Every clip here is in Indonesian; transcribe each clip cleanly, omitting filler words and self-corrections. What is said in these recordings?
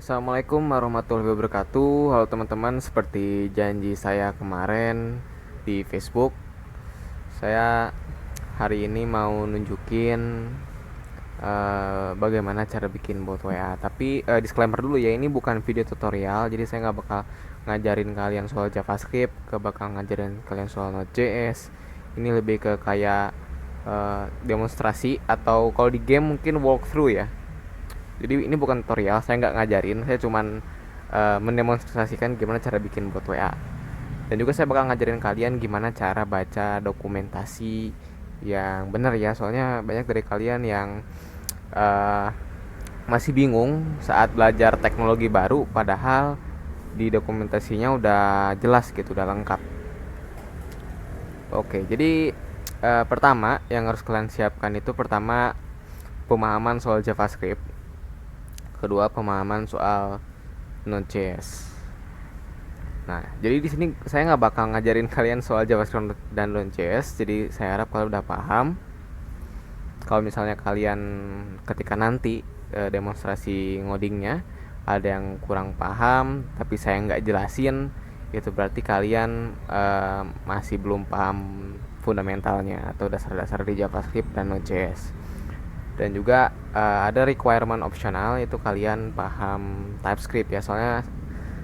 Assalamualaikum warahmatullahi wabarakatuh. Halo teman-teman, seperti janji saya kemarin di Facebook, saya hari ini mau nunjukin bagaimana cara bikin bot WA. Tapi disclaimer dulu ya, ini bukan video tutorial, jadi saya nggak bakal ngajarin kalian soal JavaScript, bakal ngajarin kalian soal Node.js. Ini lebih ke kayak demonstrasi, atau kalau di game mungkin walkthrough ya. Jadi ini bukan tutorial, saya nggak ngajarin, saya cuman mendemonstrasikan gimana cara bikin bot WA. Dan juga saya bakal ngajarin kalian gimana cara baca dokumentasi yang benar ya, soalnya banyak dari kalian yang uh, masih bingung saat belajar teknologi baru, padahal di dokumentasinya udah jelas gitu, udah lengkap. Oke, jadi pertama yang harus kalian siapkan itu pertama pemahaman soal JavaScript, kedua pemahaman soal Node.js. Nah, jadi di sini saya nggak bakal ngajarin kalian soal JavaScript dan Node.js, jadi saya harap kalian udah paham. Kalau misalnya kalian ketika nanti demonstrasi ngodingnya ada yang kurang paham, tapi saya nggak jelasin, itu berarti kalian masih belum paham fundamentalnya atau dasar-dasar di JavaScript dan Node.js. Dan juga ada requirement optional, itu kalian paham TypeScript ya, soalnya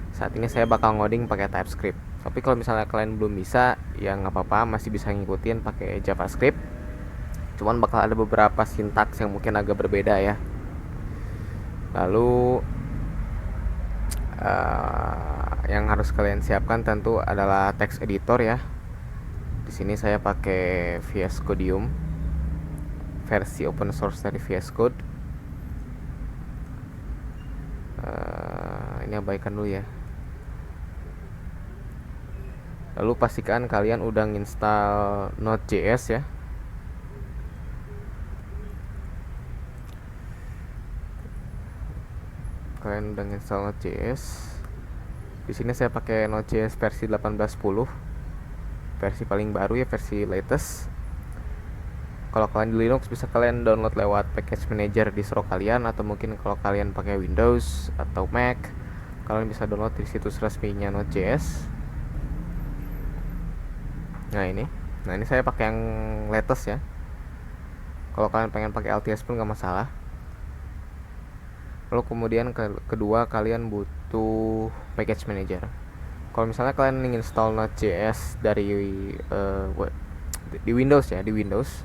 saat ini saya bakal ngoding pakai TypeScript. Tapi kalau misalnya kalian belum bisa, ya nggak apa-apa, masih bisa ngikutin pakai JavaScript. Cuman bakal ada beberapa sintaks yang mungkin agak berbeda ya. Lalu yang harus kalian siapkan tentu adalah text editor ya. Di sini saya pakai VS Codium, versi open source dari VS Code. Ini abaikan dulu ya. Lalu pastikan kalian udah nginstal Node.js ya. Kalian udah nginstal Node.js. Di sini saya pakai Node.js versi 18.10, versi paling baru ya, versi latest. Kalau kalian di Linux bisa kalian download lewat package manager distro kalian, atau mungkin kalau kalian pakai Windows atau Mac, kalian bisa download di situs resminya Node.js. Nah ini saya pakai yang latest ya. Kalau kalian pengen pakai LTS pun nggak masalah. Lalu kemudian kedua, kalian butuh package manager. Kalau misalnya kalian ingin install Node.js dari di Windows ya, di Windows,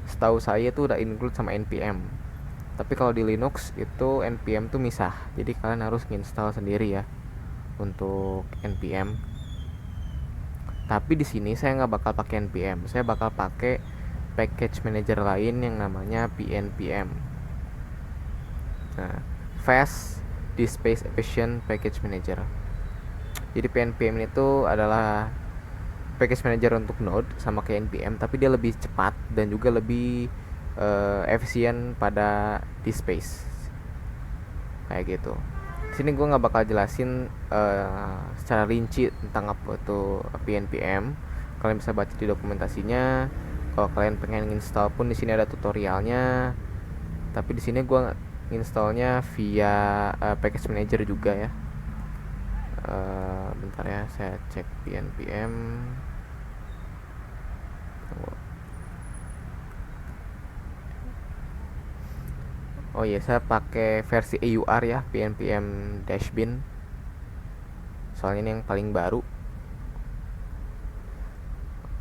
setahu saya itu udah include sama npm. Tapi kalau di Linux itu npm tuh misah, jadi kalian harus install sendiri ya untuk npm. Tapi di sini saya nggak bakal pakai npm, saya bakal pakai package manager lain yang namanya pnpm. Nah, Fast Space Efficient Package Manager. Jadi PNPM itu adalah package manager untuk Node sama kayak npm, tapi dia lebih cepat dan juga lebih efisien pada space kayak gitu. Di sini gue nggak bakal jelasin secara rinci tentang apa itu PNPM. Kalian bisa baca di dokumentasinya. Kalau kalian pengen install pun di sini ada tutorialnya. Tapi di sini gue installnya via package manager juga ya. Bentar ya, saya cek pnpm. Oh iya, saya pakai versi AUR ya, pnpm-bin, soalnya ini yang paling baru.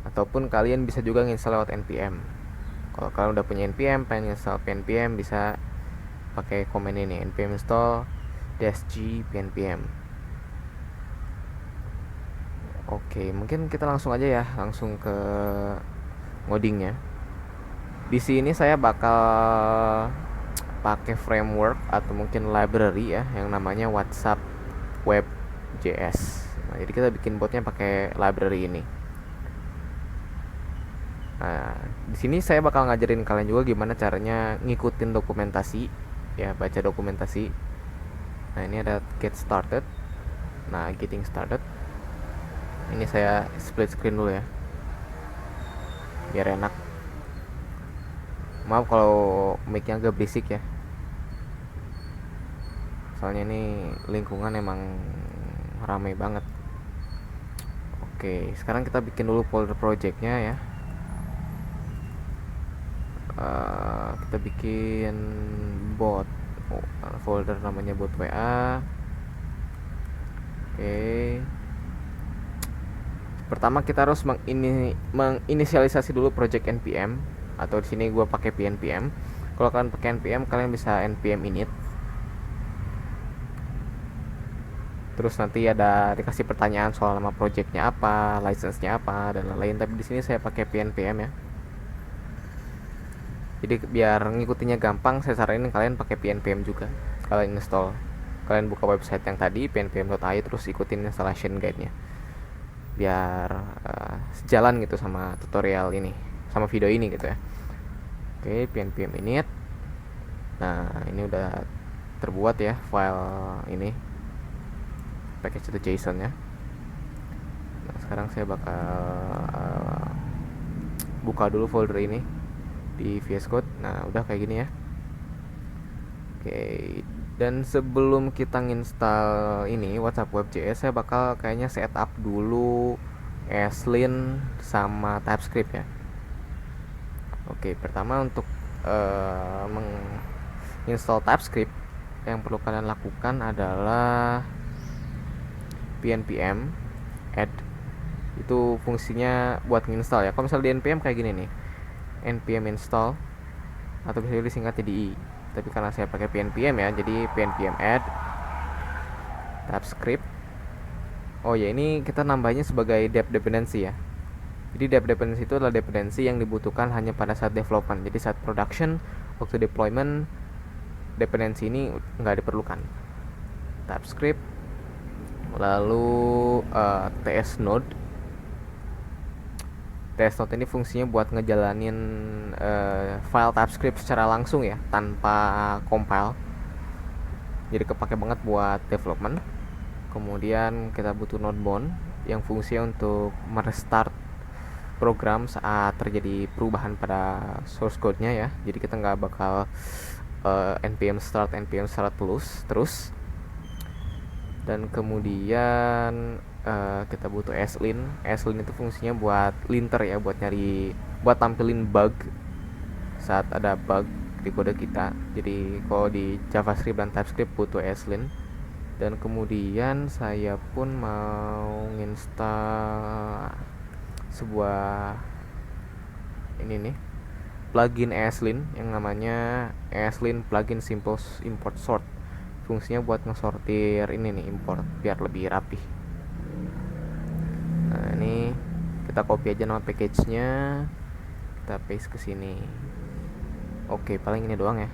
Ataupun kalian bisa juga nginstal lewat npm. Kalau kalian udah punya npm, pengen install pnpm, bisa pakai komen ini, npm install -g pnpm. Oke, mungkin kita langsung aja ya, langsung ke ngodingnya. Di sini saya bakal pakai framework atau mungkin library ya, yang namanya WhatsApp Web.js. Nah, jadi kita bikin botnya pakai library ini. Nah, di sini saya bakal ngajarin kalian juga gimana caranya ngikutin dokumentasi ya, baca dokumentasi. Nah, ini ada get started. Nah, getting started. Ini saya split screen dulu ya, biar enak. Maaf kalau mic-nya agak berisik ya. soalnya ini lingkungan emang ramai banget. Oke, sekarang kita bikin dulu folder projectnya ya. Kita bikin bot, folder namanya bot WA. Oke, pertama kita harus menginisialisasi dulu project npm, atau di sini gue pakai pnpm. Kalau kalian pakai npm, kalian bisa npm init. Terus nanti ada dikasih pertanyaan soal nama projectnya apa, license-nya apa, dan lain-lain. Tapi di sini saya pakai pnpm ya. Jadi biar ngikutinya gampang, saya saranin kalian pakai pnpm juga. Kalian install, kalian buka website yang tadi pnpm.ai, terus ikutin installation guide-nya. Biar sejalan gitu sama tutorial ini, sama video ini gitu ya. Oke, pnpm init. Nah, ini udah terbuat ya file ini, package itu JSON ya. Nah, sekarang saya bakal buka dulu folder ini di VS Code. Nah, udah kayak gini ya. Oke, dan sebelum kita nginstal ini WhatsApp Web.js, saya bakal kayaknya setup dulu ESLint sama TypeScript ya. Oke, pertama untuk menginstall TypeScript, yang perlu kalian lakukan adalah pnpm add. Itu fungsinya buat nginstal ya. Kalau misalnya di npm kayak gini nih, npm install, atau bisa disingkat di. Tapi karena saya pakai pnpm ya, jadi pnpm add TypeScript. Oh ya, ini kita nambahnya sebagai dep dependency ya. Jadi dep dependency itu adalah dependency yang dibutuhkan hanya pada saat development. Jadi saat production, waktu deployment, dependency ini nggak diperlukan. TypeScript, lalu TS Node. TS Node ini fungsinya buat ngejalanin file TypeScript secara langsung ya, tanpa compile. Jadi kepake banget buat development. Kemudian kita butuh nodebound yang fungsinya untuk merestart program saat terjadi perubahan pada source code-nya ya. Jadi kita nggak bakal npm start terus. Dan kemudian kita butuh ESLint. ESLint itu fungsinya buat linter ya, buat tampilin bug saat ada bug di kode kita. Jadi kalau di JavaScript dan TypeScript butuh ESLint. Dan kemudian saya pun mau install sebuah ini nih, plugin ESLint yang namanya ESLint plugin simple import sort. Fungsinya buat ngesortir ini nih, import, biar lebih rapih. Nah, ini kita copy aja nama package-nya, kita paste ke sini. Oke, paling ini doang ya.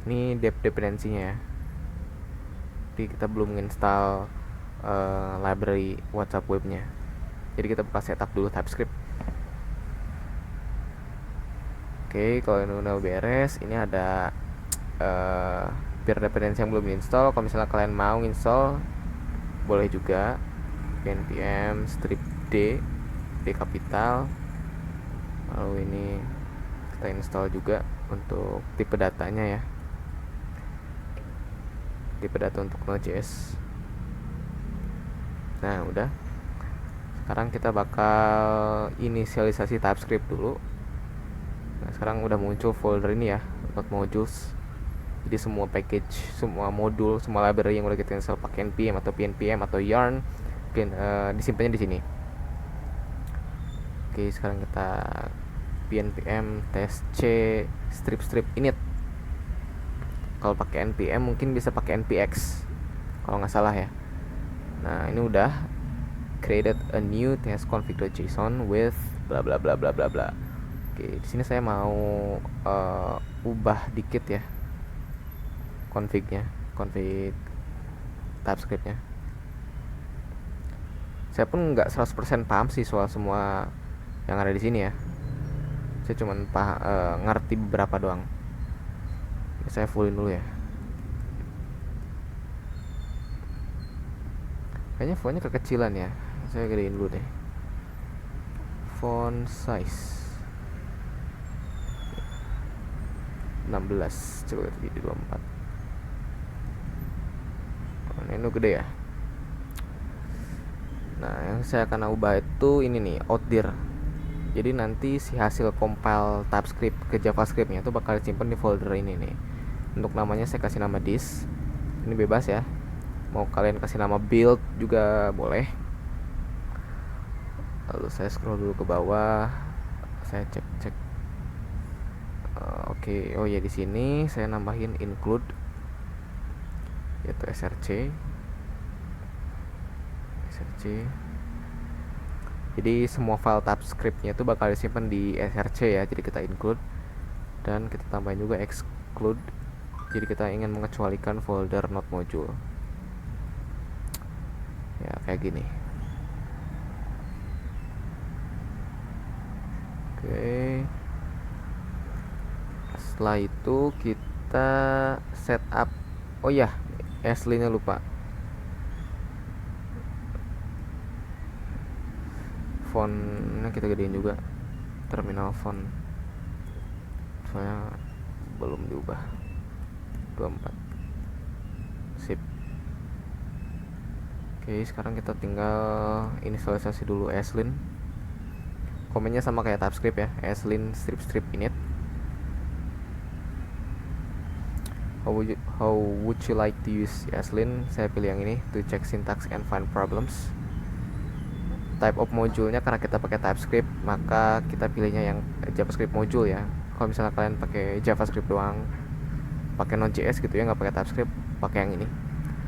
Ini dependensinya ya. Jadi kita belum install library WhatsApp webnya. Jadi kita buka setup dulu TypeScript. Oke, kalau ini udah beres, ini ada biar dependensi yang belum install. Kalau misalnya kalian mau install, boleh juga npm strip d kapital. Lalu ini kita install juga untuk tipe datanya ya, tipe data untuk Node.js. Nah, udah. Sekarang kita bakal inisialisasi TypeScript dulu. Nah, sekarang udah muncul folder ini ya, Node modules. Jadi semua package, semua modul, semua library yang udah kita install pakai npm atau pnpm atau yarn disimpannya di sini. Oke, sekarang kita pnpm test c strip init. Kalau pakai npm mungkin bisa pakai npx kalau nggak salah ya. Nah, ini udah created a new test config.json with bla bla bla bla bla bla. Oke, di sini saya mau ubah dikit ya config TypeScript-nya. Saya pun nggak 100% paham sih soal semua yang ada di sini ya. Saya cuma ngerti beberapa doang. Saya fullin dulu ya. Kayaknya fontnya kekecilan ya. Saya gedein dulu deh. Font size 16, coba jadi 24. menu gede ya. Nah, yang saya akan ubah itu ini nih, outdir. Jadi nanti si hasil compile TypeScript ke JavaScript-nya itu bakal disimpan di folder ini nih. Untuk namanya saya kasih nama this. Ini bebas ya. Mau kalian kasih nama build juga boleh. Lalu saya scroll dulu ke bawah. Saya cek. Oke. Oh ya, di sini saya nambahin include yaitu src. Jadi semua file TypeScript-nya itu bakal disimpan di src ya. Jadi kita include dan kita tambahin juga exclude. Jadi kita ingin mengecualikan folder not module. Ya kayak gini. Oke. Setelah itu kita setup. Oh ya, Ashley-nya lupa. Fontnya kita gedein juga, terminal font soalnya belum diubah. 24 sip. Oke, sekarang kita tinggal inisialisasi dulu Ashley. Komennya sama kayak TypeScript ya, Ashley strip init. How would you like to use Ashley? Saya pilih yang ini, to check syntax and find problems. Type of module-nya karena kita pakai TypeScript, maka kita pilihnya yang JavaScript module ya. Kalau misalnya kalian pakai JavaScript doang, pakai Node.js gitu ya, nggak pakai TypeScript, pakai yang ini.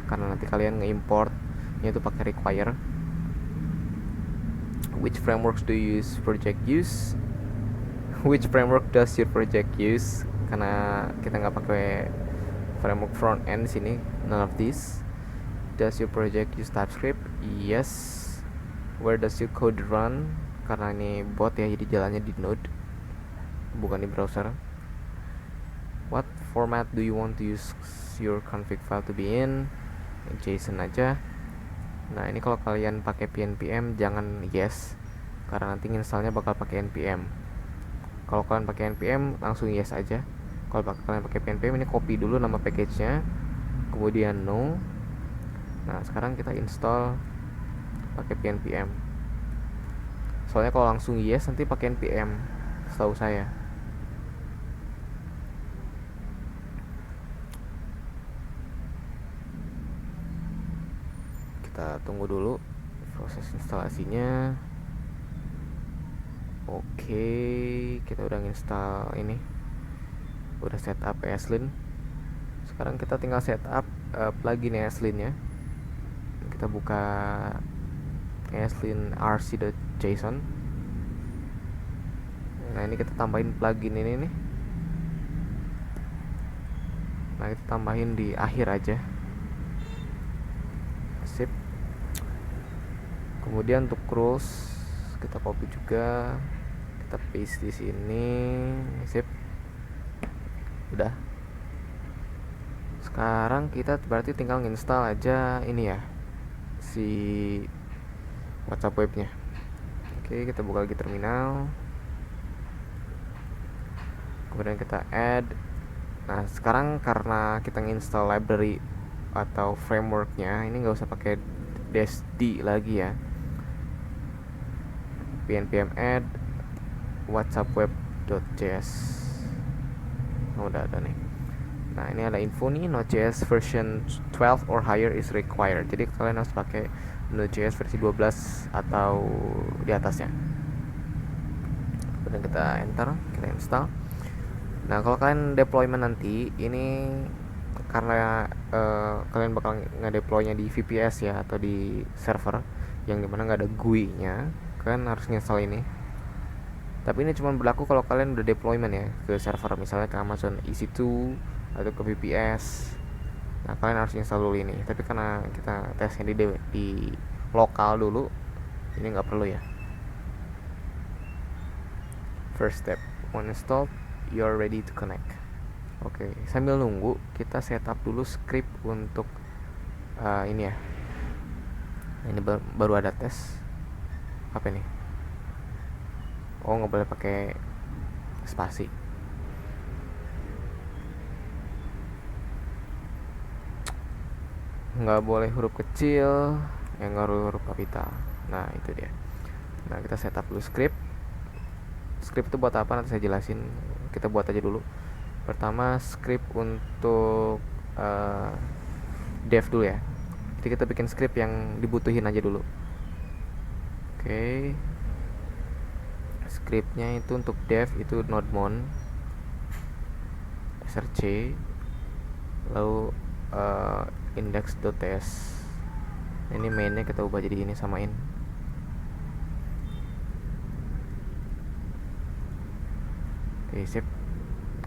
Karena nanti kalian nge-importnya itu pakai require. Which frameworks do you use project use? Which framework does your project use? Karena kita nggak pakai framework front end di sini, none of this. Does your project use TypeScript? Yes. Where does your code run? Karena ini bot ya, jadi jalannya di Node bukan di browser. What format do you want to use your config file to be in? JSON aja. Nah, ini kalau kalian pakai pnpm jangan yes, karena nanti installnya bakal pakai npm. Kalau kalian pakai npm langsung yes aja. Kalau kalian pakai pnpm, ini copy dulu nama package-nya, kemudian no. Nah, sekarang kita install pakai pnpm. Soalnya kalau langsung yes nanti pakai npm, setahu saya. Kita tunggu dulu proses instalasinya. Oke, kita udah install ini, udah setup Ashley. Sekarang kita tinggal setup plugin Ashley-nya. Kita buka Ashley rc.json. Nah, ini kita tambahin plugin ini nih. Nah, kita tambahin di akhir aja. Sip. Kemudian untuk rules kita copy juga, kita paste di sini. Sip. Udah. Sekarang kita berarti tinggal install aja ini ya, si WhatsApp webnya. Oke, kita buka lagi terminal, kemudian kita add. Nah, sekarang karena kita nginstall library atau frameworknya, ini nggak usah pakai -d lagi ya. pnpm add whatsappweb.js. Udah ada nih. Nah, ini ada info nih, Node.js version 12 or higher is required. Jadi kalian harus pakai Node.js versi 12 atau di atasnya. Kemudian kita enter, kita install. Nah, kalau kalian deployment nanti, ini karena kalian bakal ngedeploynya di VPS ya, atau di server yang dimana nggak ada GUI-nya, kalian harus install ini. Tapi ini cuma berlaku kalau kalian udah deployment ya ke server, misalnya ke Amazon EC2 atau ke VPS. Nah, kalian harus install dulu ini. Tapi karena kita tesnya di lokal dulu, ini nggak perlu ya. First step, when installed, you're ready to connect. Oke, sambil nunggu kita setup dulu script untuk ini ya. Ini baru ada tes. Apa ini? Oh, nggak boleh pakai spasi. nggak boleh huruf kecil, yang huruf kapital. Nah itu dia. Nah kita setup dulu script. Script itu buat apa nanti saya jelasin. Kita buat aja dulu. Pertama script untuk dev dulu ya. Jadi kita bikin script yang dibutuhin aja dulu. Oke. Scriptnya itu untuk dev itu nodemon src lalu index.ts. Ini mainnya kita ubah jadi ini, samain. Oke sip.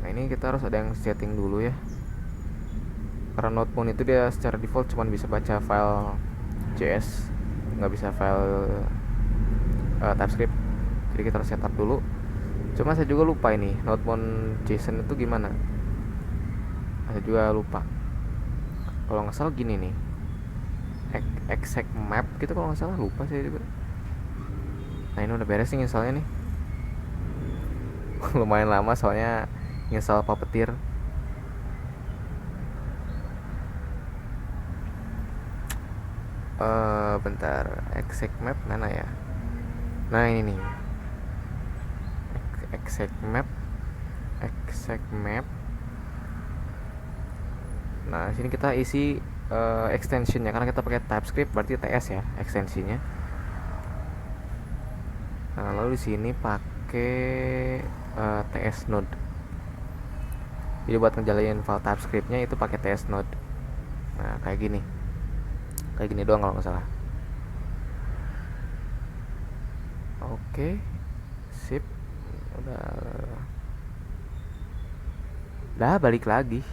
Nah ini kita harus ada yang setting dulu ya, karena nodemon itu dia secara default cuma bisa baca file JS, nggak bisa file TypeScript. Jadi kita harus setup dulu. Cuma saya juga lupa ini nodemon JSON itu gimana. Saya juga lupa. Kalau nggak salah gini nih, exact map gitu kalau nggak salah, lupa saya juga. Nah ini udah beres nih installnya nih. Lumayan lama soalnya install Puppeteer. Bentar, exact map mana ya? Nah ini nih, exact map. Nah sini kita isi extensionnya, karena kita pakai TypeScript berarti TS ya ekstensinya. Nah lalu di sini pakai TS node. Jadi buat ngejalanin file TypeScriptnya itu pakai TS node. Nah kayak gini doang kalau nggak salah. Oke, sip. Udah balik lagi.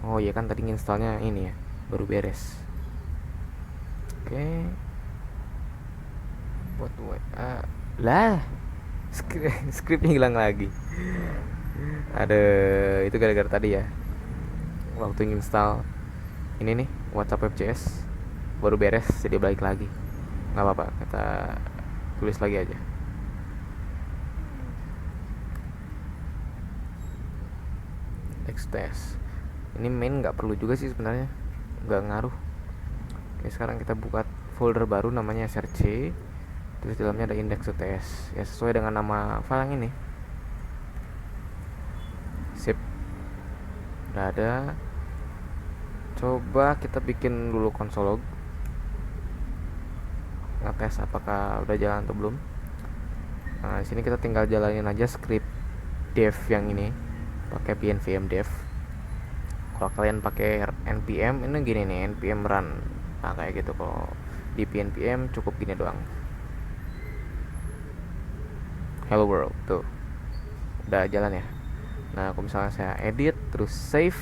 Oh iya kan tadi installnya ini ya, baru beres. Oke. Buat lah skripnya hilang lagi. Ada itu gara-gara tadi ya, waktu install ini nih WhatsApp Web.js baru beres, jadi balik lagi. Nggak apa-apa, kita tulis lagi aja. Test. Ini main nggak perlu juga sih sebenarnya, nggak ngaruh. Oke, sekarang kita buka folder baru namanya src. Terus di dalamnya ada index.ts ya, sesuai dengan nama file yang ini. Sip, udah ada. Coba kita bikin dulu console log, ngetes apakah udah jalan atau belum. Nah di sini kita tinggal jalanin aja script dev yang ini pakai pnvm dev. Kalau kalian pakai npm ini gini nih, npm run. Nah kayak gitu. Kalau di pnpm cukup gini doang, hello world. Tuh udah jalan ya. Nah kalau misalnya saya edit terus save,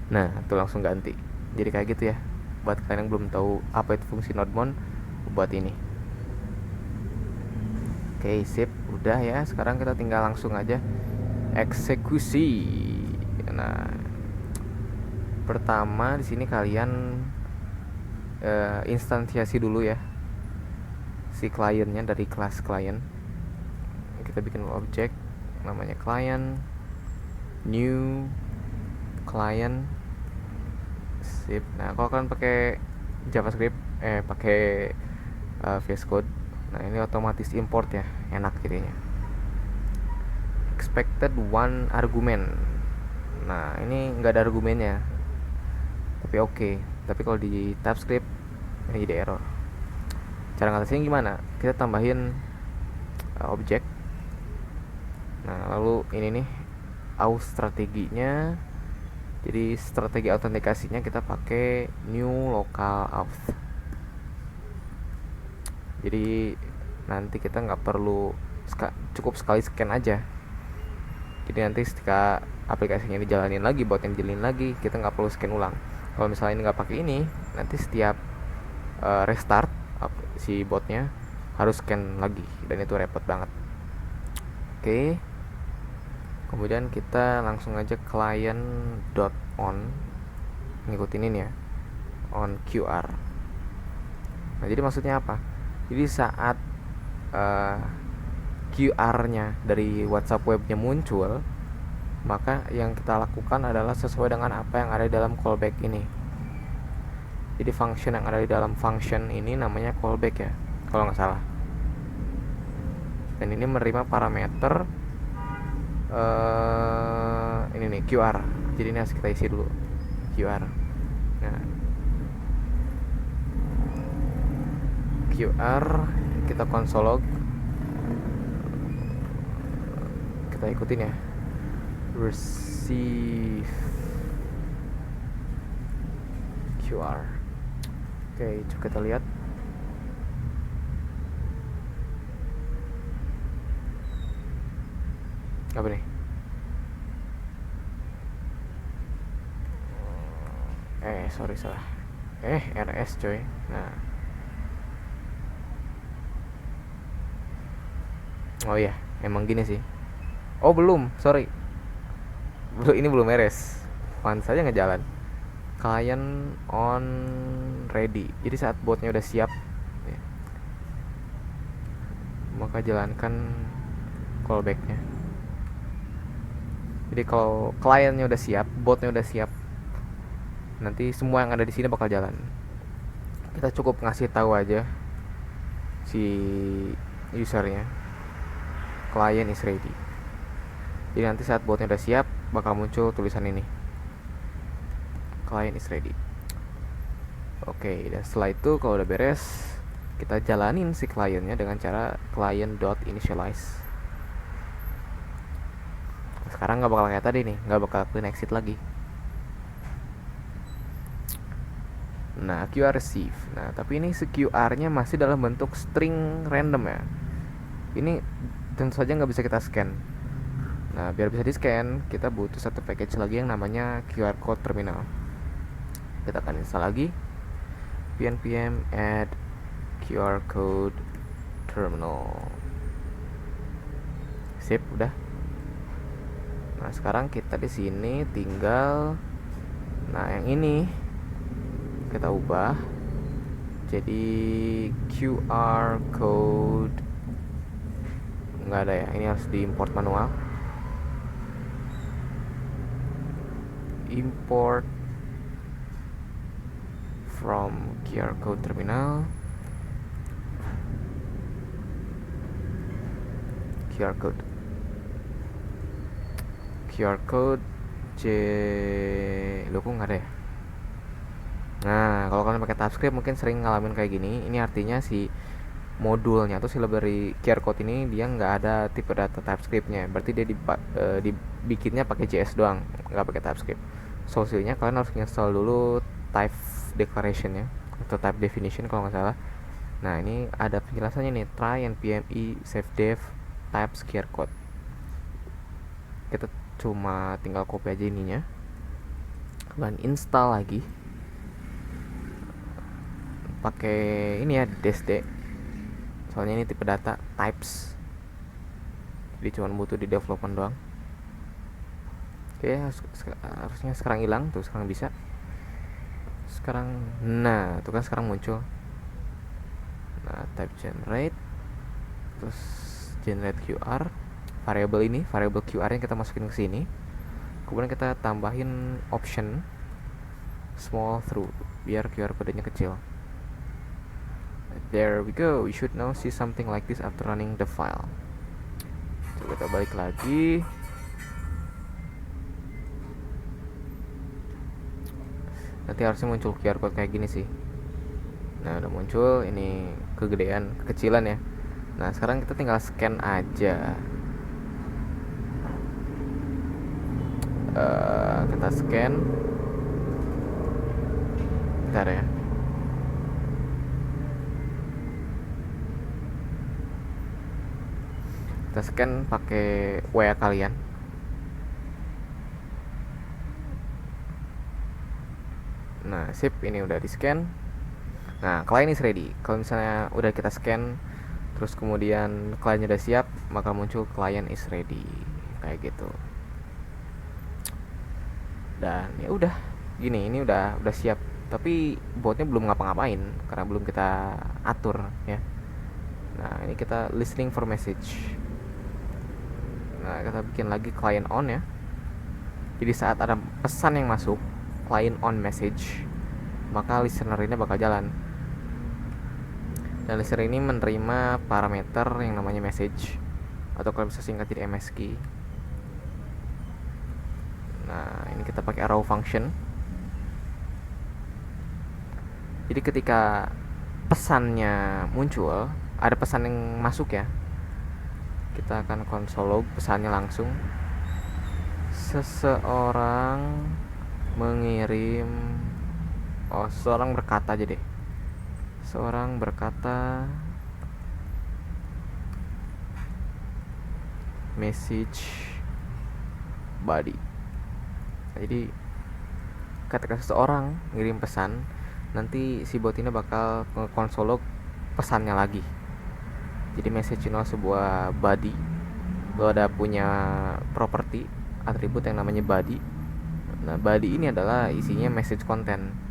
nah itu langsung ganti jadi kayak gitu ya. Buat kalian yang belum tahu apa itu fungsi nodemon, buat ini. Oke sip, udah ya. Sekarang kita tinggal langsung aja eksekusi. Nah pertama di sini kalian instansiasi dulu ya si kliennya dari kelas klien. Kita bikin objek namanya client, new client. Sip. Nah kalau kalian pakai JavaScript pakai VS Code, nah ini otomatis import ya, enak jadinya. Expected one argument. Nah ini nggak ada argumennya, tapi oke. Tapi kalau di TypeScript ini jadi error. Cara ngatasinnya gimana? Kita tambahin objek. Nah lalu ini nih auth strateginya. Jadi strategi autentikasinya kita pakai new local auth. Jadi nanti kita nggak perlu cukup sekali scan aja. Jadi nanti ketika aplikasinya dijalanin lagi, botnya dijalanin lagi, kita nggak perlu scan ulang. Kalau misalnya ini nggak pakai ini, nanti setiap restart si botnya harus scan lagi, dan itu repot banget. Oke. Kemudian kita langsung aja client.on, ngikutin ini ya, on QR. Nah jadi maksudnya apa? Jadi saat QR-nya dari WhatsApp webnya muncul, maka yang kita lakukan adalah sesuai dengan apa yang ada dalam callback ini. Jadi function yang ada di dalam function ini namanya callback ya, kalau nggak salah. Dan ini menerima parameter ini nih QR. Jadi ini harus kita isi dulu QR. Nah, QR kita console log, kita ikutin ya, receive QR. Oke, coba kita lihat. Apa nih? Sorry salah. RS coy. Nah. Oh iya, emang gini sih. Oh belum, sorry. Ini belum RS. Pan saja ngejalan. Client on ready. Jadi saat botnya udah siap, ya, maka jalankan callbacknya. Jadi kalau kliennya udah siap, botnya udah siap, nanti semua yang ada di sini bakal jalan. Kita cukup ngasih tahu aja si usernya, client is ready. Jadi nanti saat botnya udah siap, bakal muncul tulisan ini, client is ready. Oke, dan setelah itu kalau udah beres, kita jalanin si kliennya dengan cara client.initialize. Sekarang nggak bakal kayak tadi nih, nggak bakal clean exit lagi. Nah, QR receive. Nah, tapi ini si QR-nya masih dalam bentuk string random ya. Ini tentu saja nggak bisa kita scan. Nah, biar bisa di scan, kita butuh satu package lagi yang namanya QR code terminal. Kita akan install lagi npm add QR code terminal. Sip, udah. Nah, sekarang kita di sini tinggal, nah yang ini kita ubah jadi QR code. Nggak ada ya, ini harus diimport manual. Import from QR code terminal, QR code lu kok nggak ada ya. Nah, kalau kalian pakai TypeScript mungkin sering ngalamin kayak gini. Ini artinya si modulnya atau si library QR code ini dia nggak ada tipe data TypeScript-nya. Berarti dia dibikinnya pakai JS doang, nggak pakai TypeScript. Solusinya kalian harus install dulu type declaration-nya atau type definition kalau nggak salah. Nah, ini ada penjelasannya nih, try npm save dev types QR code. Kita cuma tinggal copy aja ininya dan install lagi pakai ini ya, -d, soalnya ini tipe data types, jadi cuma butuh di development doang. Oke, harusnya sekarang hilang tuh, sekarang bisa sekarang. Nah, itu kan sekarang muncul. Nah, type generate, terus generate QR, variable QR yang kita masukin ke sini. Kemudian kita tambahin option small through biar QR kodenya kecil. There we go. You should now see something like this after running the file. Coba kita balik lagi. Nanti harusnya muncul QR code kayak gini sih. Nah, udah muncul. Ini kegedean, kekecilan ya. Nah, sekarang kita tinggal scan aja. Kita scan. Bentar ya. Kita scan pakai WA kalian. Nah, sip, ini udah di scan. Nah, client is ready. Kalau misalnya udah kita scan, terus kemudian kliennya udah siap, maka muncul client is ready kayak gitu. Dan ya udah, gini, ini udah siap. Tapi botnya belum ngapa-ngapain karena belum kita atur ya. Nah, ini kita listening for message. Nah, kita bikin lagi client on ya. Jadi saat ada pesan yang masuk, client on message, maka listener ini bakal jalan. Dan listener ini menerima parameter yang namanya message, atau kalau bisa singkat jadi MSG. Nah, ini kita pakai arrow function. Jadi ketika pesannya muncul, ada pesan yang masuk ya, kita akan console log pesannya langsung. Seseorang mengirim, seseorang berkata aja deh. Seorang berkata message body. Nah, jadi ketika seseorang ngirim pesan, nanti si bot ini bakal nge-console log pesannya lagi. Jadi message ini sebuah body. Lo ada punya property atribut yang namanya body. Nah, body ini adalah isinya message content.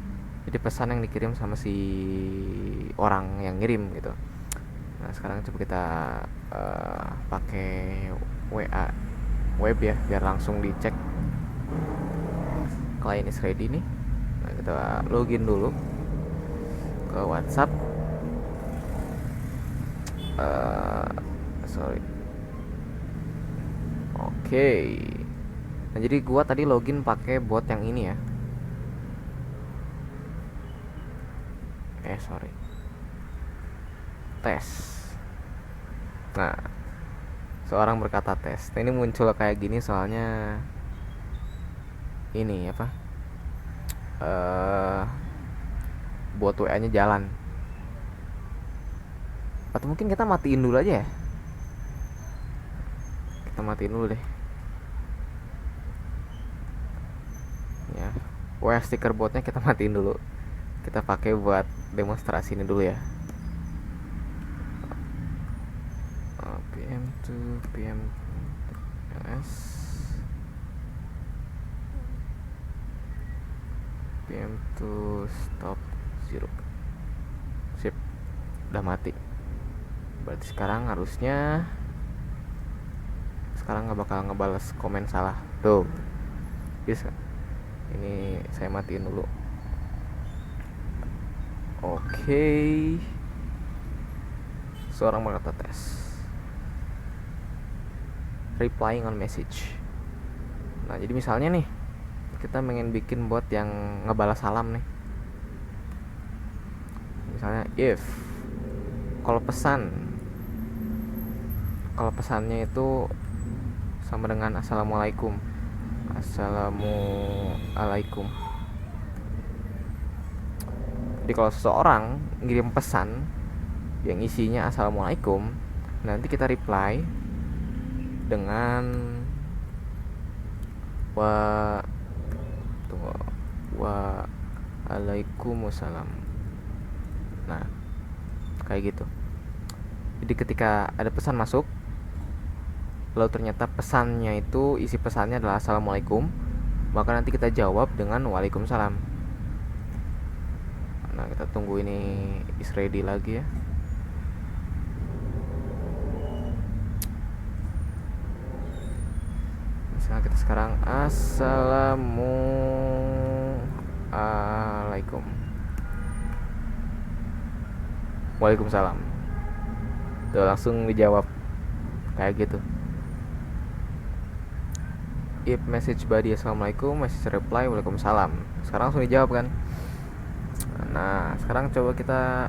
Jadi pesan yang dikirim sama si orang yang ngirim gitu. Nah, sekarang coba kita pakai WA web ya, biar langsung dicek client is ready nih. Nah, kita login dulu ke WhatsApp. Oke. Nah, jadi gua tadi login pakai bot yang ini ya. Tes. Nah, seorang berkata tes. Nah, ini muncul kayak gini soalnya ini apa? Bot WA-nya jalan. Atau mungkin kita matiin dulu aja ya. Kita matiin dulu deh. Ya, WA stiker botnya kita matiin dulu. Kita pakai buat demonstrasi ini dulu ya. PM2 PM2 PM2 stop 0. Sip, udah mati. Berarti sekarang harusnya nggak bakal ngebales komen salah tuh. Bisa. Ini saya matiin dulu. Oke. Seorang berkata tes. Replying on message. Nah, jadi misalnya nih, kita pengen bikin bot yang ngebalas salam nih. Misalnya if kalau pesannya itu sama dengan assalamualaikum. Jadi kalau seseorang ngirim pesan yang isinya assalamualaikum, nanti kita reply dengan waalaikumsalam. Nah, kayak gitu. Jadi ketika ada pesan masuk, lalu ternyata pesannya itu isi pesannya adalah assalamualaikum, maka nanti kita jawab dengan waalaikumsalam. Nah, kita tunggu ini is ready lagi ya. Misalnya kita sekarang assalamualaikum, waalaikumsalam. Tuh, langsung dijawab kayak gitu. If message body assalamualaikum, message reply waalaikumsalam. Sekarang langsung dijawab kan. Nah, sekarang coba kita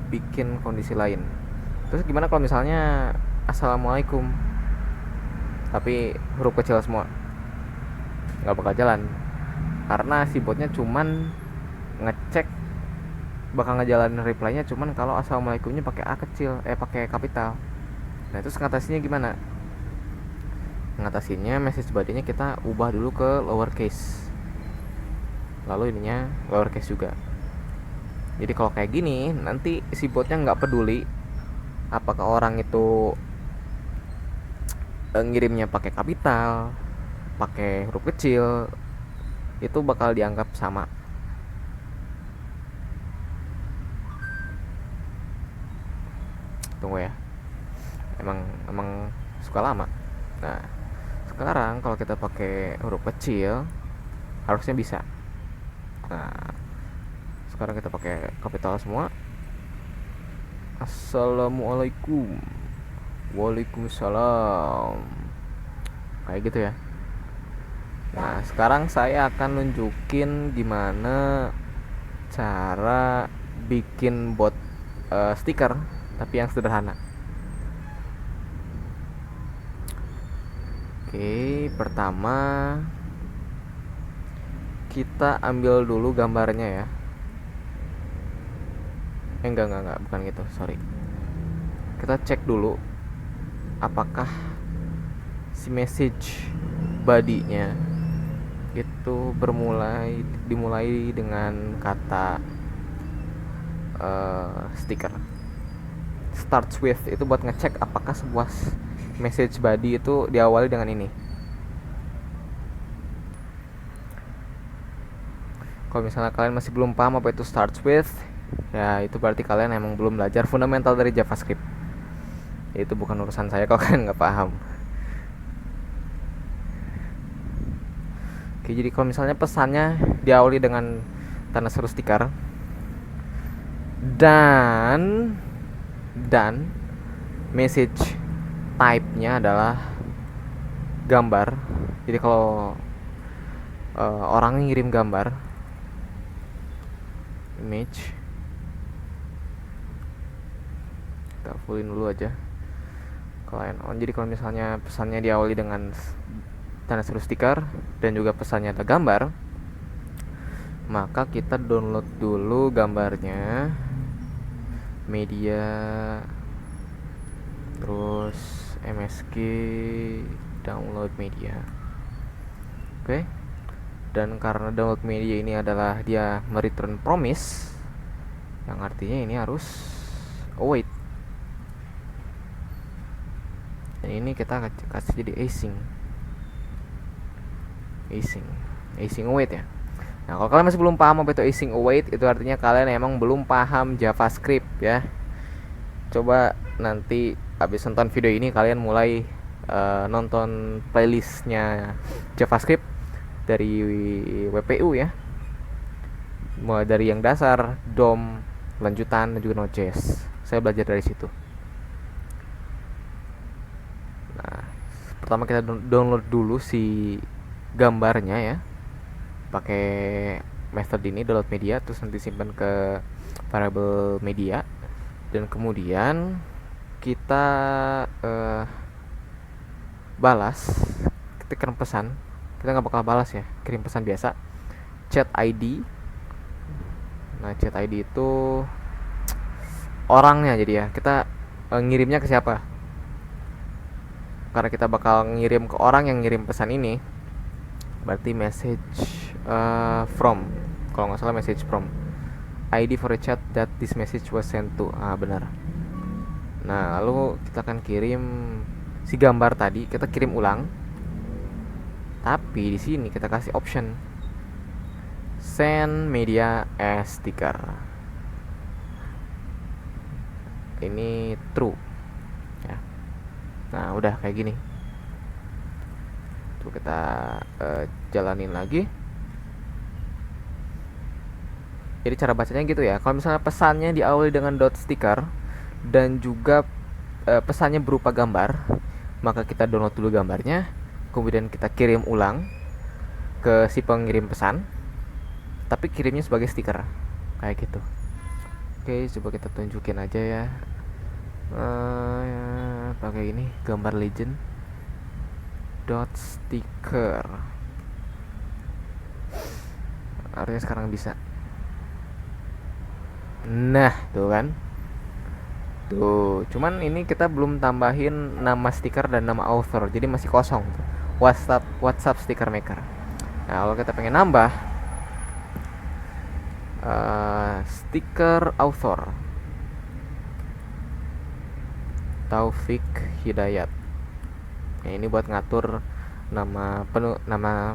bikin kondisi lain. Terus gimana kalau misalnya assalamualaikum tapi huruf kecil semua? Nggak bakal jalan, karena si botnya cuman ngecek, bakal ngejalanin reply-nya cuman kalau assalamualaikumnya pakai A kecil, pakai kapital. Nah, itu ngatasinya gimana? Ngatasinnya message body-nya kita ubah dulu ke lowercase, lalu ininya lowercase juga. Jadi kalau kayak gini, nanti si botnya nggak peduli apakah orang itu ngirimnya pakai kapital, pakai huruf kecil, itu bakal dianggap sama. Tunggu ya, emang suka lama. Nah, sekarang kalau kita pakai huruf kecil harusnya bisa. Nah, Sekarang kita pakai kapital semua. Assalamualaikum. Waalaikumsalam. Kayak gitu ya. Nah, sekarang saya akan nunjukin gimana cara bikin bot stiker tapi yang sederhana. Oke, pertama kita ambil dulu gambarnya ya. Enggak, bukan gitu, sorry. Kita cek dulu apakah si message body-nya itu dimulai dengan kata stiker. Starts with itu buat ngecek apakah sebuah message body itu diawali dengan ini. Kalau misalnya kalian masih belum paham apa itu starts with, ya itu berarti kalian emang belum belajar fundamental dari JavaScript. Itu bukan urusan saya kalau kalian nggak paham. Oke, jadi kalau misalnya pesannya diawali dengan tanda seru stiker dan message type-nya adalah gambar. Jadi kalau orang ngirim gambar, image, kita fullin dulu aja kalian on. Jadi kalau misalnya pesannya diawali dengan tanda seru stiker dan juga pesannya ada gambar, maka kita download dulu gambarnya, media, terus MSG, download media. Oke. Dan karena download media ini adalah dia mereturn promise, yang artinya ini harus await. Dan ini kita kasih jadi async await ya. Nah, kalau kalian masih belum paham apa itu async await, itu artinya kalian emang belum paham JavaScript ya. Coba nanti habis nonton video ini kalian mulai nonton playlistnya JavaScript dari WPU ya. Mulai dari yang dasar, DOM, lanjutan, dan juga Node.js. Saya belajar dari situ. Nah, pertama kita download dulu si gambarnya ya, pakai method ini download media, terus nanti simpan ke variable media, dan kemudian kita balas, ketikkan pesan. Kita nggak bakal balas ya, kirim pesan biasa, chat ID. Nah, chat ID itu orangnya, jadi ya kita ngirimnya ke siapa, karena kita bakal ngirim ke orang yang ngirim pesan ini, berarti message from, kalau nggak salah message from, ID for a chat that this message was sent to. Benar. Nah, lalu kita akan kirim si gambar tadi, kita kirim ulang, tapi di sini kita kasih option send media as sticker. Ini true ya. Nah, udah kayak gini. Tuh, kita jalanin lagi. Jadi cara bacanya gitu ya. Kalau misalnya pesannya diawali dengan dot sticker dan juga pesannya berupa gambar, maka kita download dulu gambarnya, kemudian kita kirim ulang ke si pengirim pesan, tapi kirimnya sebagai stiker kayak gitu. Oke, coba kita tunjukin aja ya. Pakai ini gambar legend dot sticker. Harusnya sekarang bisa. Nah, tuh kan. Tuh, cuman ini kita belum tambahin nama stiker dan nama author, jadi masih kosong. WhatsApp sticker maker. Nah, kalau kita pengen nambah stiker author, Taufik Hidayat. Nah, ini buat ngatur nama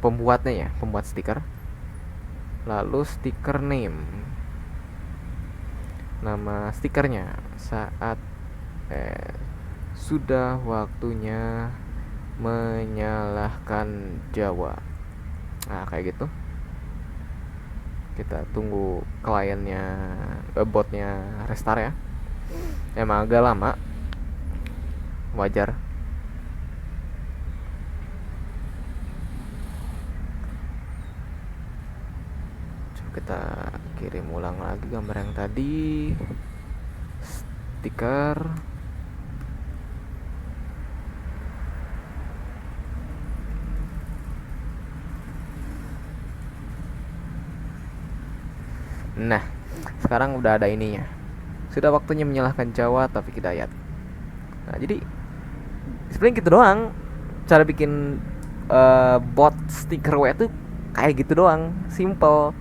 pembuatnya ya, pembuat stiker. Lalu stiker name, nama stikernya saat sudah waktunya menyalahkan Jawa. Nah, kayak gitu. Kita tunggu kliennya, botnya restart ya. Emang agak lama, wajar. Coba kita kirim ulang lagi gambar yang tadi, stiker. Nah, sekarang udah ada ininya. Sudah waktunya menyalahkan Jawa Taufik Hidayat. Nah, jadi sebenarnya gitu doang. Cara bikin bot stiker W itu kayak gitu doang, simple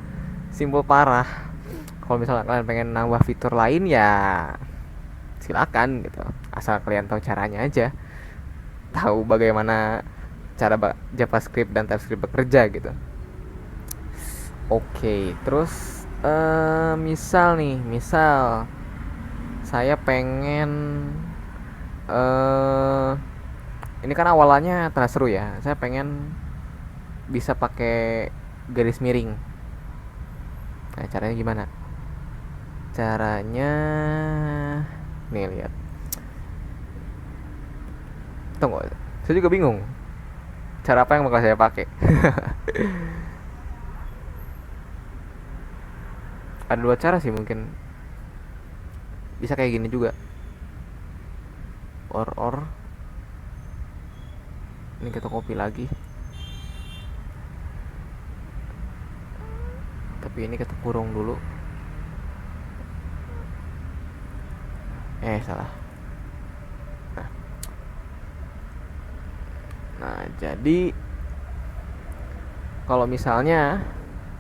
parah. Kalau misalnya kalian pengen nambah fitur lain ya silakan gitu. Asal kalian tahu caranya aja. Tahu bagaimana cara JavaScript dan TypeScript bekerja gitu. Oke, terus misal saya pengen ini kan awalnya terasa seru ya. Saya pengen bisa pakai garis miring. Nah, caranya gimana? Caranya nih, lihat. Tunggu, saya juga bingung. Cara apa yang bakal saya pakai? Ada dua cara sih mungkin. Bisa kayak gini juga. Or ini kita copy lagi. Tapi ini kita kurung dulu. Salah. Nah, jadi kalau misalnya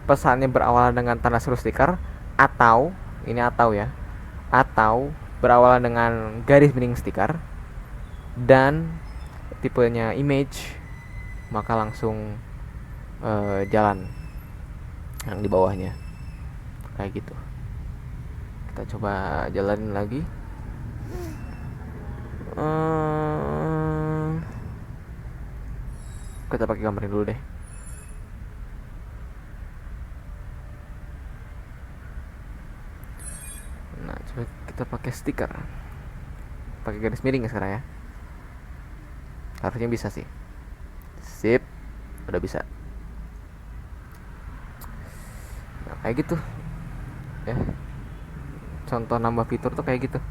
pesannya berawal dengan tanda seru stiker, atau ini atau ya, atau berawalan dengan garis miring stiker dan tipenya image, maka langsung jalan yang di bawahnya kayak gitu. Kita coba jalanin lagi. Kita pakai gambarin dulu deh. Nah, coba kita pakai stiker, pakai garis miring ya sekarang ya. Harusnya bisa sih. Sip, udah bisa. Nah, kayak gitu ya. Contoh nambah fitur tuh kayak gitu.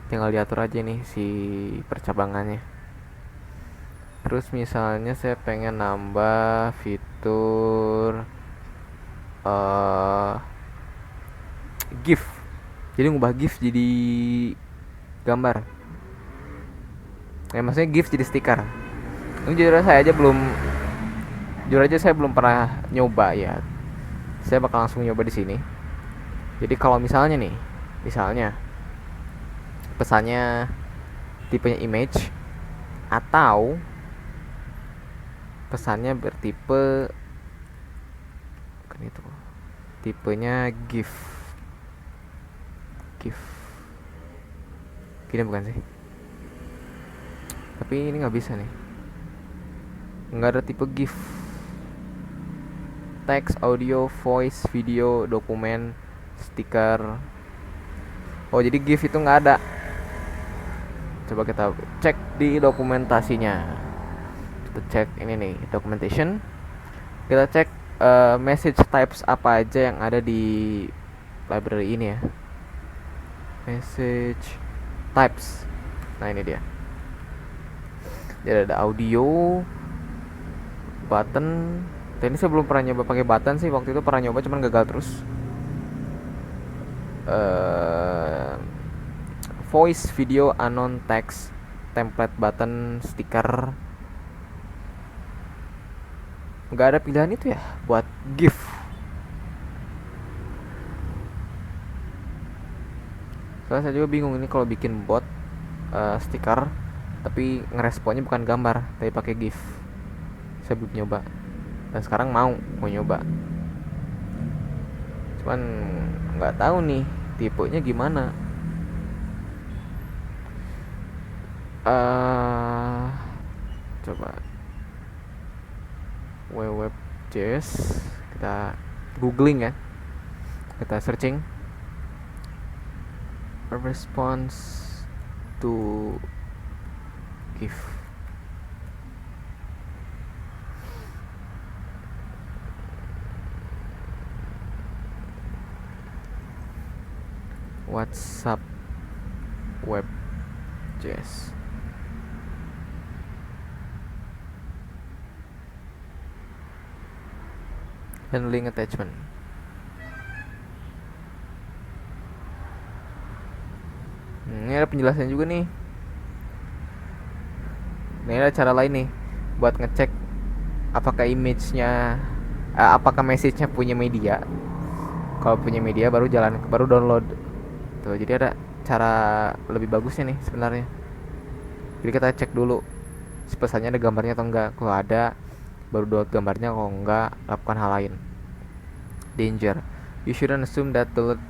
Tinggal diatur aja nih si percabangannya. Terus misalnya saya pengen nambah fitur GIF. Jadi ngubah GIF jadi gambar. Maksudnya GIF jadi stiker. Ini jujur aja saya belum pernah nyoba ya. Saya bakal langsung nyoba di sini. Jadi kalau misalnya pesannya tipenya image atau pesannya bertipe kan itu tipenya GIF gini bukan sih, tapi ini nggak bisa nih, nggak ada tipe GIF. Text, audio, voice, video, dokumen, stiker. Oh, jadi GIF itu nggak ada. Coba kita cek di dokumentasinya. Kita cek ini nih, documentation. Kita cek message types apa aja yang ada di library ini ya. Message types. Nah, ini dia. Jadi ada audio, button. Ini saya belum pernah nyoba pakai button sih. Waktu itu pernah nyoba cuman gagal terus. Voice, video, unknown text, template, button, stiker. Nggak ada pilihan itu ya buat GIF. Soalnya saya juga bingung ini kalau bikin bot stiker tapi ngeresponnya bukan gambar tapi pakai GIF. Saya belum nyoba dan sekarang mau nyoba, cuman nggak tahu nih tipenya gimana. Coba web.js, kita googling ya. Kita searching a response to GIF. WhatsApp web.js. Handling attachment. Ini ada penjelasan juga nih. Ini ada cara lain nih buat ngecek apakah image-nya, apakah message-nya punya media. Kalau punya media baru download. Tuh, jadi ada cara lebih bagusnya nih sebenarnya. Jadi kita cek dulu pesannya ada gambarnya atau enggak. Kalau ada, baru download gambarnya. Kalau enggak, lakukan hal lain. Danger. You shouldn't assume that the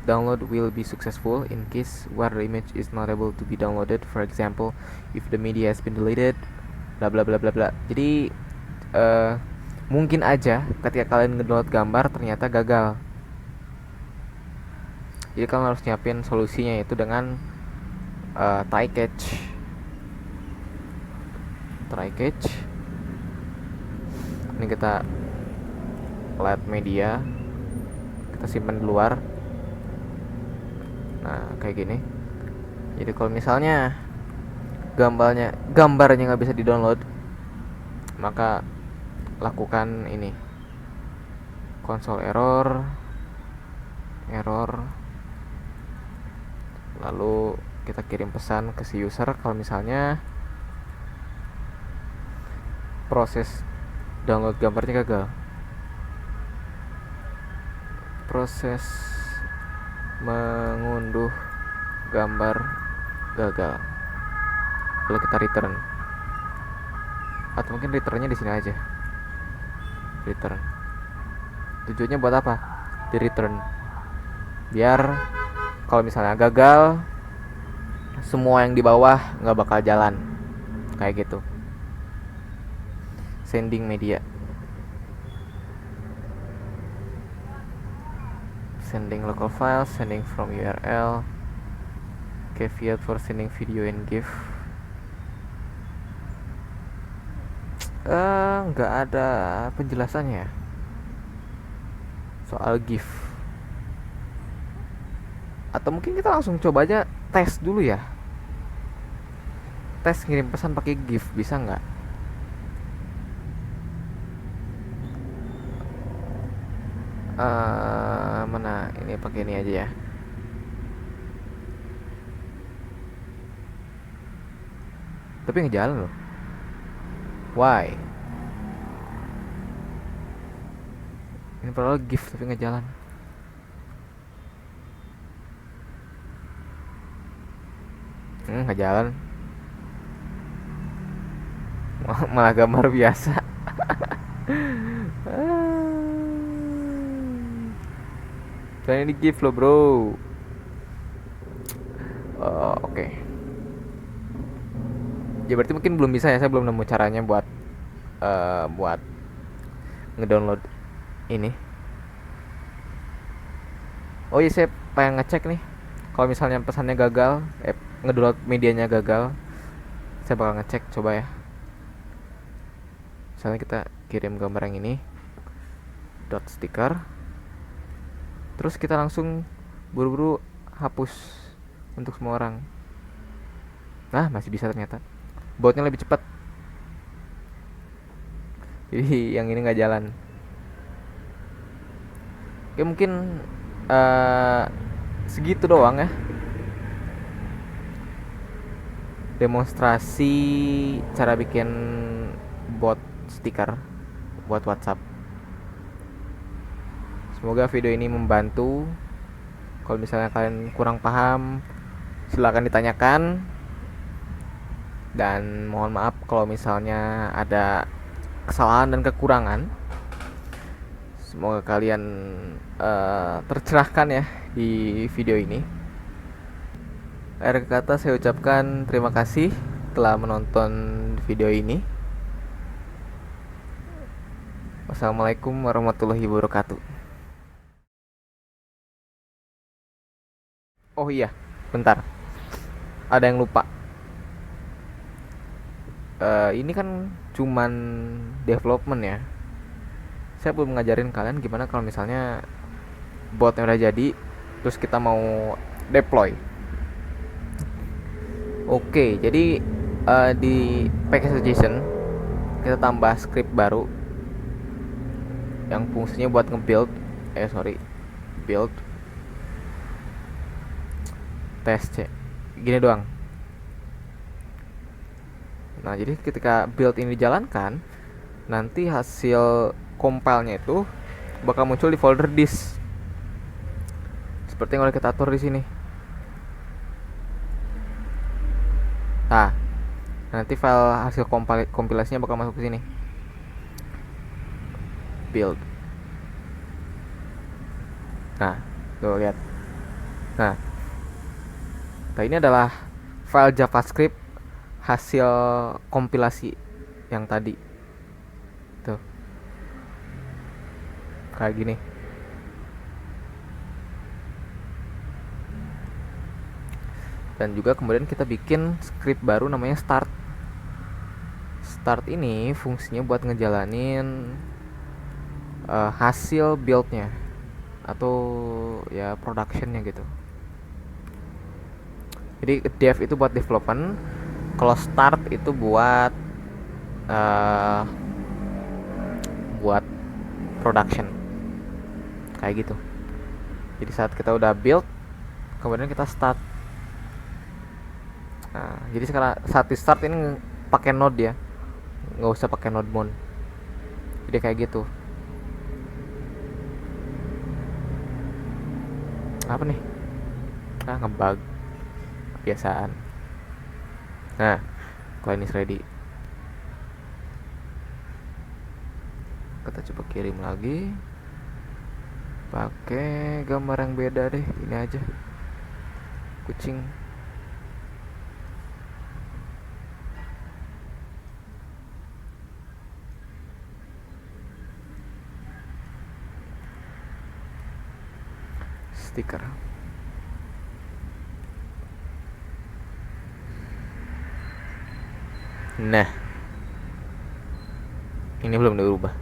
download will be successful in case where the image is not able to be downloaded. For example, if the media has been deleted, bla bla bla bla bla. Jadi mungkin aja ketika kalian ngedownload gambar ternyata gagal. Jadi kalian harus nyiapin solusinya, itu dengan try catch. Ini kita lihat media, kita simpan di luar. Nah, kayak gini. Jadi kalau misalnya gambarnya nggak bisa di-download, maka lakukan ini, console error, lalu kita kirim pesan ke si user kalau misalnya proses download gambarnya gagal. Proses mengunduh gambar gagal. Lalu kita return. Atau mungkin returnnya di sini aja. Return. Tujuannya buat apa? Di return. Biar kalau misalnya gagal, semua yang di bawah nggak bakal jalan. Kayak gitu. Sending media. Sending local file, sending from URL, caveat for sending video and GIF. Nggak ada penjelasannya soal GIF. Atau mungkin kita langsung coba aja tes dulu ya. Tes ngirim pesan pakai GIF, bisa nggak? Mana ini, pakai ini aja ya. Tapi nggak jalan loh. Why? Ini padahal GIF tapi nggak jalan. Nggak jalan. Malah gambar biasa. Soalnya ini GIF loh bro. Oke. Ya berarti mungkin belum bisa ya. Saya belum nemu caranya buat ngedownload ini. Oh iya, saya pengen ngecek nih. Kalau misalnya pesannya gagal, ngedownload medianya gagal, saya bakal ngecek, coba ya. Misalnya kita kirim gambar yang ini, dot sticker, terus kita langsung buru-buru hapus untuk semua orang. Nah, masih bisa ternyata. Botnya lebih cepat. Jadi yang ini nggak jalan. Oke, mungkin segitu doang ya. Demonstrasi cara bikin bot stiker buat WhatsApp. Semoga video ini membantu. Kalau misalnya kalian kurang paham, silakan ditanyakan. Dan mohon maaf kalau misalnya ada kesalahan dan kekurangan. Semoga kalian tercerahkan ya di video ini. Akhir kata saya ucapkan terima kasih telah menonton video ini. Wassalamualaikum warahmatullahi wabarakatuh. Oh iya, bentar, ada yang lupa. Ini kan cuman development ya. Saya belum ngajarin kalian gimana kalau misalnya botnya udah jadi, terus kita mau deploy. Oke, jadi di package suggestion kita tambah script baru yang fungsinya buat nge-build build test gini doang. Nah, jadi ketika build ini dijalankan, nanti hasil compile-nya itu bakal muncul di folder disk. Seperti yang udah kita atur di sini. Nah, nanti file hasil kompilasinya bakal masuk ke sini. Build. Nah, tuh lihat. Nah, ini adalah file JavaScript hasil kompilasi yang tadi. Tuh. Kayak gini. Dan juga kemudian kita bikin script baru namanya start. Start ini fungsinya buat ngejalanin hasil buildnya atau ya productionnya gitu. Jadi dev itu buat development, kalau start itu buat production kayak gitu. Jadi saat kita udah build, kemudian kita start. Nah, jadi sekarang saat di start ini pakai node ya, nggak usah pakai node mon. Jadi kayak gitu. Apa nih? Ngebug kebiasaan. Nah, kalau ini ready, kita coba kirim lagi pakai gambar yang beda deh. Ini aja, kucing. Stiker. Nah, ini belum diubah.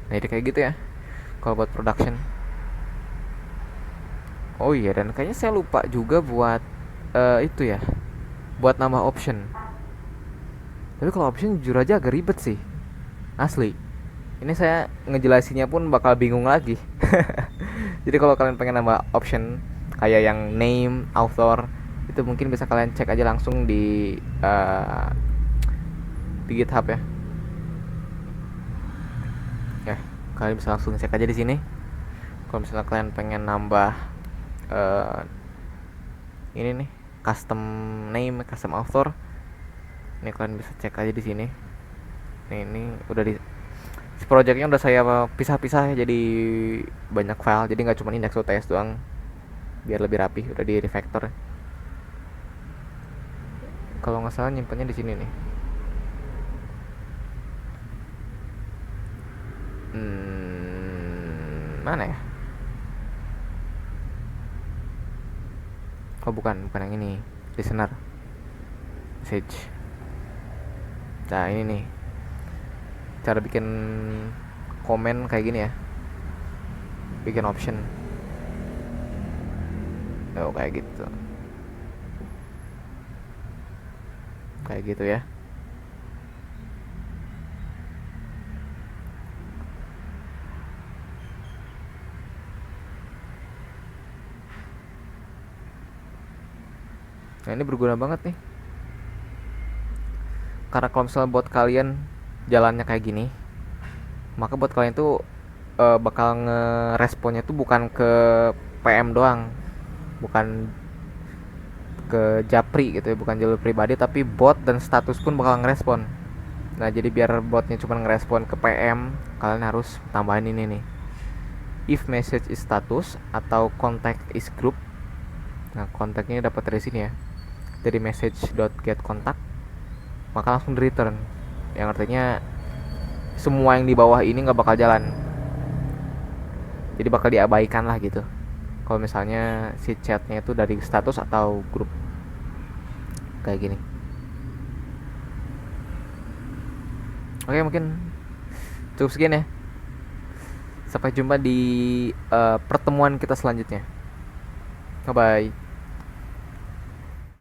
Nah, jadi kayak gitu ya kalau buat production. Oh iya, dan kayaknya saya lupa juga buat itu ya, buat nambah option. Tapi kalau option jujur aja agak ribet sih, asli. Ini saya ngejelasinnya pun bakal bingung lagi. Jadi kalau kalian pengen nambah option kayak yang name, author, itu mungkin bisa kalian cek aja langsung di GitHub ya. Ya, kalian bisa langsung cek aja di sini. Kalau misalnya kalian pengen nambah ini nih, custom name, custom author, ini kalian bisa cek aja di sini. Ini udah di projectnya udah saya pisah-pisah jadi banyak file, jadi nggak cuma index.ts doang, biar lebih rapi. Udah di refactor. Kalau nggak salah nyimpannya di sini nih. Mana ya? Oh bukan yang ini, listener message. Nah ini nih cara bikin komen kayak gini ya, bikin option. Oh kayak gitu ya. Nah ini berguna banget nih, karena kalau misalnya buat kalian jalannya kayak gini, maka buat kalian tuh bakal ngeresponnya tuh bukan ke PM doang, bukan ke Japri gitu ya, bukan jalur pribadi, tapi bot dan status pun bakal ngerespon. Nah jadi biar botnya cuma ngerespon ke PM, kalian harus tambahin ini nih, if message is status atau contact is group. Nah kontaknya dapat dari sini ya, dari message.getContact. maka langsung di return, yang artinya semua yang di bawah ini nggak bakal jalan, jadi bakal diabaikan lah gitu kalau misalnya si chatnya itu dari status atau grup kayak gini. Oke, mungkin cukup sekian ya. Sampai jumpa di pertemuan kita selanjutnya. Bye bye.